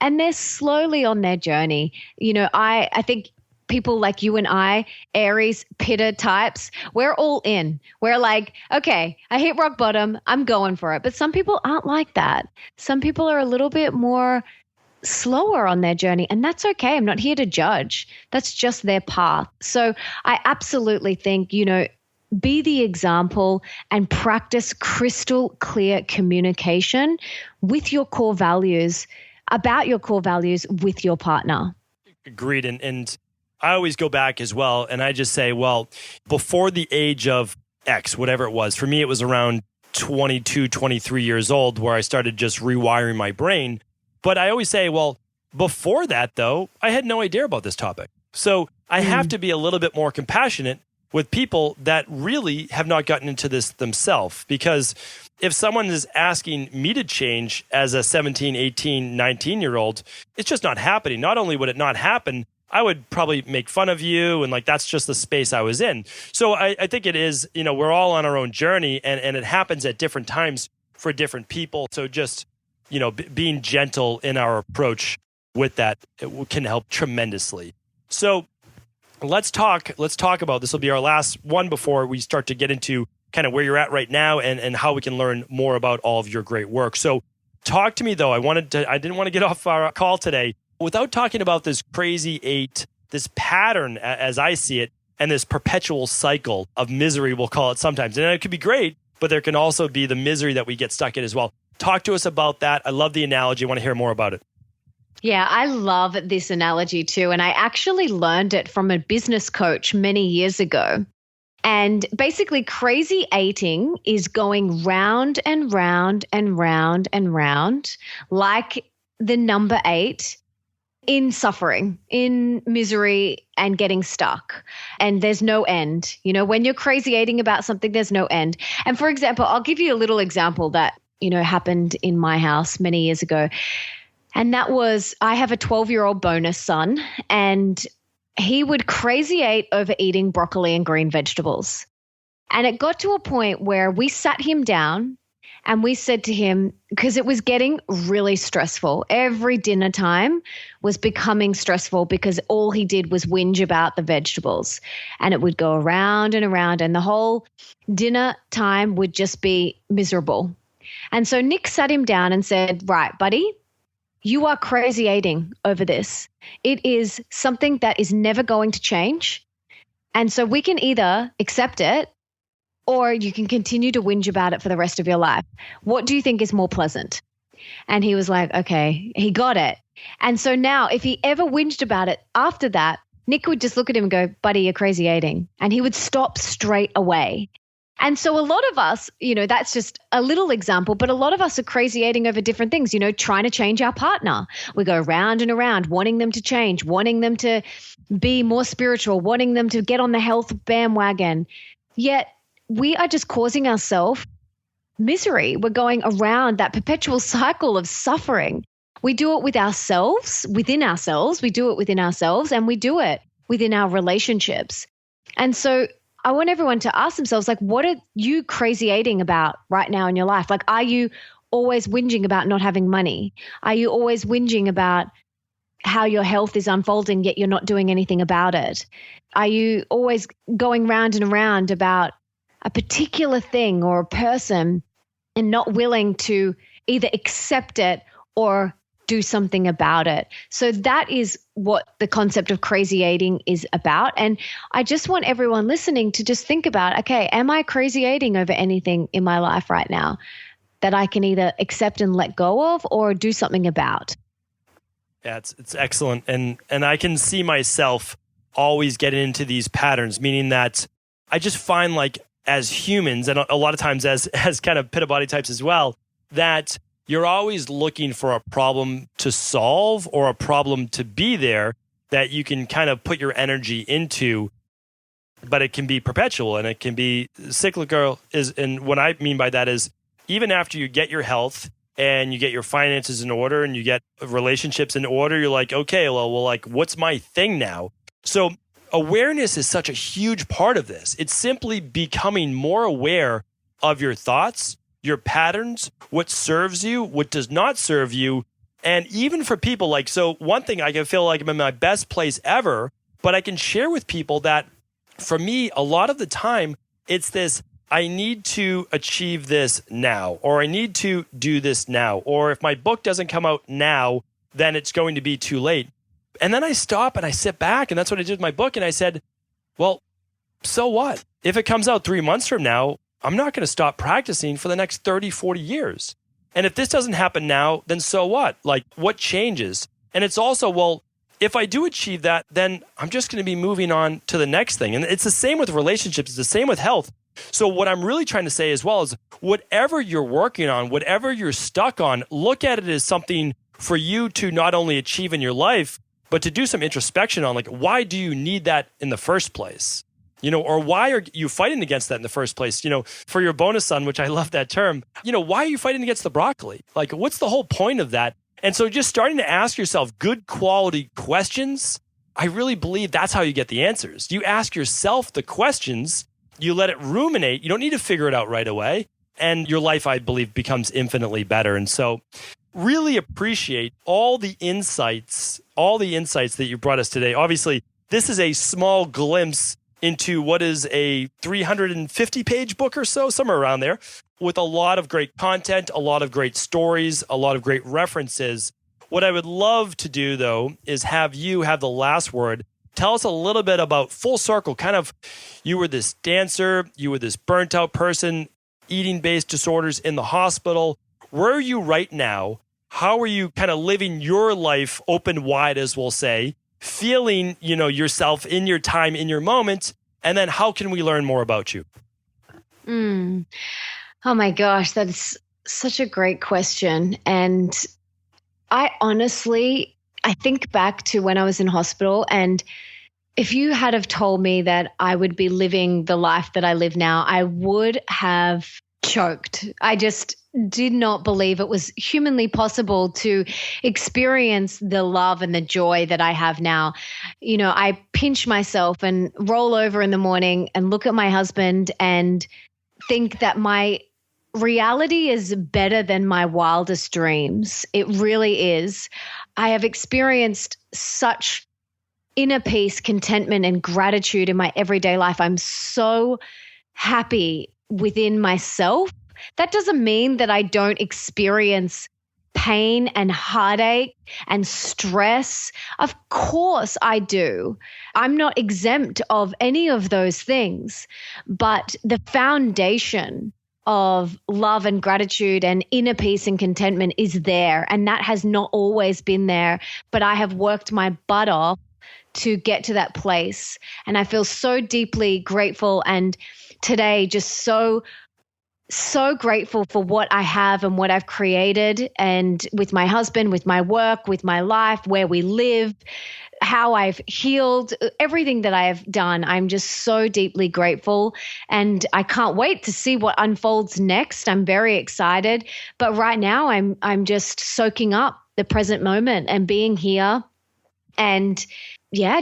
And they're slowly on their journey. I think people like you and I, Aries, Pitta types, we're all in. We're like, okay, I hit rock bottom, I'm going for it. But some people aren't like that. Some people are a little bit more slower on their journey, and that's okay. I'm not here to judge. That's just their path. So I absolutely think, be the example and practice crystal clear communication with your core values, about your core values with your partner. Agreed. And I always go back as well, and I just say, well, before the age of X, whatever it was, for me, it was around 22, 23 years old where I started just rewiring my brain. But I always say, well, before that, though, I had no idea about this topic. So I have to be a little bit more compassionate with people that really have not gotten into this themselves. Because if someone is asking me to change as a 17, 18, 19-year-old, it's just not happening. Not only would it not happen, I would probably make fun of you. And like, that's just the space I was in. So I think it is, we're all on our own journey, and it happens at different times for different people. So just, being gentle in our approach with that, it can help tremendously. So let's talk about, this will be our last one before we start to get into kind of where you're at right now and how we can learn more about all of your great work. So talk to me though. I didn't want to get off our call today without talking about this crazy 8, this pattern as I see it, and this perpetual cycle of misery, we'll call it sometimes. And it could be great, but there can also be the misery that we get stuck in as well. Talk to us about that. I love the analogy. I want to hear more about it. Yeah, I love this analogy too. And I actually learned it from a business coach many years ago. And basically, crazy 8ing is going round and round and round and round, like the number 8, in suffering, in misery, and getting stuck. And there's no end. When you're crazy 8ing about something, there's no end. And for example, I'll give you a little example that, happened in my house many years ago. And that was, I have a 12-year-old bonus son, and he would crazy 8 over eating broccoli and green vegetables. And it got to a point where we sat him down and we said to him, because it was getting really stressful. Every dinner time was becoming stressful because all he did was whinge about the vegetables. And it would go around and around, and the whole dinner time would just be miserable. And so Nick sat him down and said, right, buddy, you are crazy 8ing over this. It is something that is never going to change. And so we can either accept it, or you can continue to whinge about it for the rest of your life. What do you think is more pleasant? And he was like, okay, he got it. And so now if he ever whinged about it after that, Nick would just look at him and go, buddy, you're crazy 8ing. And he would stop straight away. And so a lot of us, that's just a little example, but a lot of us are crazy 8ing over different things, trying to change our partner. We go round and around, wanting them to change, wanting them to be more spiritual, wanting them to get on the health bandwagon. Yet we are just causing ourselves misery. We're going around that perpetual cycle of suffering. We do it with ourselves, within ourselves. We do it within ourselves, and we do it within our relationships. And so I want everyone to ask themselves, like, what are you crazy 8ing about right now in your life? Like, are you always whinging about not having money? Are you always whinging about how your health is unfolding, yet you're not doing anything about it? Are you always going round and around about a particular thing or a person and not willing to either accept it or do something about it? So that is what the concept of crazy 8ing is about. And I just want everyone listening to just think about, okay, am I crazy 8ing over anything in my life right now that I can either accept and let go of or do something about? Yeah, it's excellent. And I can see myself always getting into these patterns, meaning that I just find, like, as humans, and a lot of times as kind of pit body types as well, that you're always looking for a problem to solve or a problem to be there that you can kind of put your energy into, but it can be perpetual and it can be cyclical. And what I mean by that is, even after you get your health and you get your finances in order and you get relationships in order, you're like, okay, well, like, what's my thing now? So awareness is such a huge part of this. It's simply becoming more aware of your thoughts, your patterns, what serves you, what does not serve you. And even for people, like, so one thing, I can feel like I'm in my best place ever, but I can share with people that for me, a lot of the time, it's this, I need to achieve this now, or I need to do this now, or if my book doesn't come out now, then it's going to be too late. And then I stop and I sit back, and that's what I did with my book. And I said, well, so what? If it comes out 3 months from now, I'm not going to stop practicing for the next 30, 40 years. And if this doesn't happen now, then so what? Like, what changes? And it's also, well, if I do achieve that, then I'm just going to be moving on to the next thing. And it's the same with relationships. It's the same with health. So what I'm really trying to say as well is, whatever you're working on, whatever you're stuck on, look at it as something for you to not only achieve in your life, but to do some introspection on, like, why do you need that in the first place? Or why are you fighting against that in the first place? For your bonus son, which I love that term, why are you fighting against the broccoli? Like, what's the whole point of that? And so just starting to ask yourself good quality questions, I really believe that's how you get the answers. You ask yourself the questions, you let it ruminate. You don't need to figure it out right away. And your life, I believe, becomes infinitely better. And so really appreciate all the insights that you brought us today. Obviously, this is a small glimpse into what is a 350-page book or so, somewhere around there, with a lot of great content, a lot of great stories, a lot of great references. What I would love to do, though, is have you have the last word. Tell us a little bit about full circle, kind of you were this dancer, you were this burnt out person, eating-based disorders in the hospital. Where are you right now? How are you kind of living your life open wide, as we'll say, feeling, yourself in your time, in your moment, and then how can we learn more about you? Oh my gosh, that's such a great question. And I think back to when I was in hospital, and if you had have told me that I would be living the life that I live now, I would have choked. I just did not believe it was humanly possible to experience the love and the joy that I have now. I pinch myself and roll over in the morning and look at my husband and think that my reality is better than my wildest dreams. It really is. I have experienced such inner peace, contentment, and gratitude in my everyday life. I'm so happy within myself. That doesn't mean that I don't experience pain and heartache and stress. Of course I do. I'm not exempt of any of those things. But the foundation of love and gratitude and inner peace and contentment is there. And that has not always been there. But I have worked my butt off to get to that place. And I feel so deeply grateful, and today just so grateful for what I have and what I've created, and with my husband, with my work, with my life, where we live, how I've healed, everything that I have done. I'm just so deeply grateful, and I can't wait to see what unfolds next. I'm very excited, but right now I'm just soaking up the present moment and being here, and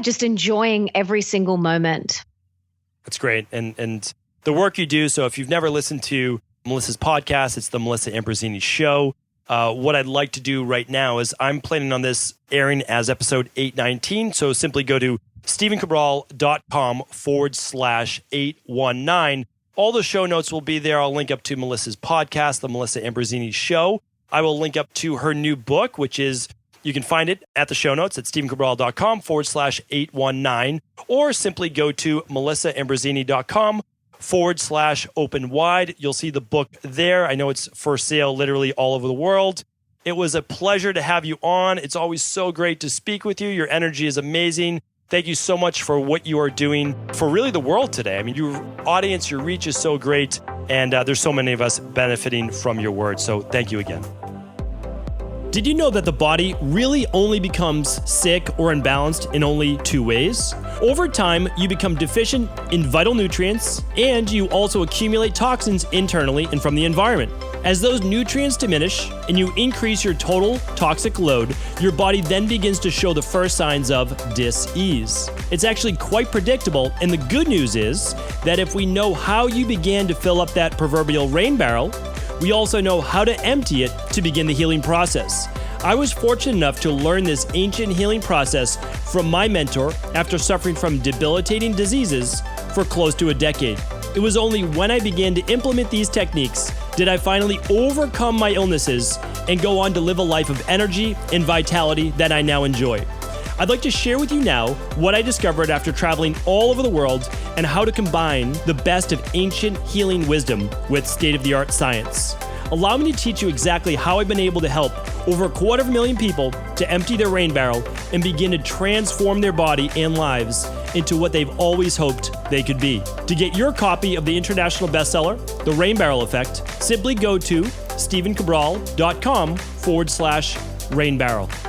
just enjoying every single moment. That's great. And the work you do, so if you've never listened to Melissa's podcast, it's the Melissa Ambrosini Show. What I'd like to do right now is I'm planning on this airing as episode 819. So simply go to stephencabral.com/819. All the show notes will be there. I'll link up to Melissa's podcast, the Melissa Ambrosini Show. I will link up to her new book, which is, you can find it at the show notes at stephencabral.com/819, or simply go to melissaambrosini.com/open wide. You'll see the book there. I know it's for sale literally all over the world. It was a pleasure to have you on. It's always so great to speak with you. Your energy is amazing. Thank you so much for what you are doing for really the world today. I mean, your audience, your reach is so great, and there's so many of us benefiting from your words. So thank you again. Did you know that the body really only becomes sick or imbalanced in only two ways? Over time, you become deficient in vital nutrients, and you also accumulate toxins internally and from the environment. As those nutrients diminish and you increase your total toxic load, your body then begins to show the first signs of dis-ease. It's actually quite predictable, and the good news is that if we know how you began to fill up that proverbial rain barrel, we also know how to empty it to begin the healing process. I was fortunate enough to learn this ancient healing process from my mentor after suffering from debilitating diseases for close to a decade. It was only when I began to implement these techniques did I finally overcome my illnesses and go on to live a life of energy and vitality that I now enjoy. I'd like to share with you now what I discovered after traveling all over the world and how to combine the best of ancient healing wisdom with state-of-the-art science. Allow me to teach you exactly how I've been able to help over 250,000 people to empty their rain barrel and begin to transform their body and lives into what they've always hoped they could be. To get your copy of the international bestseller, The Rain Barrel Effect, simply go to stephencabral.com/rainbarrel.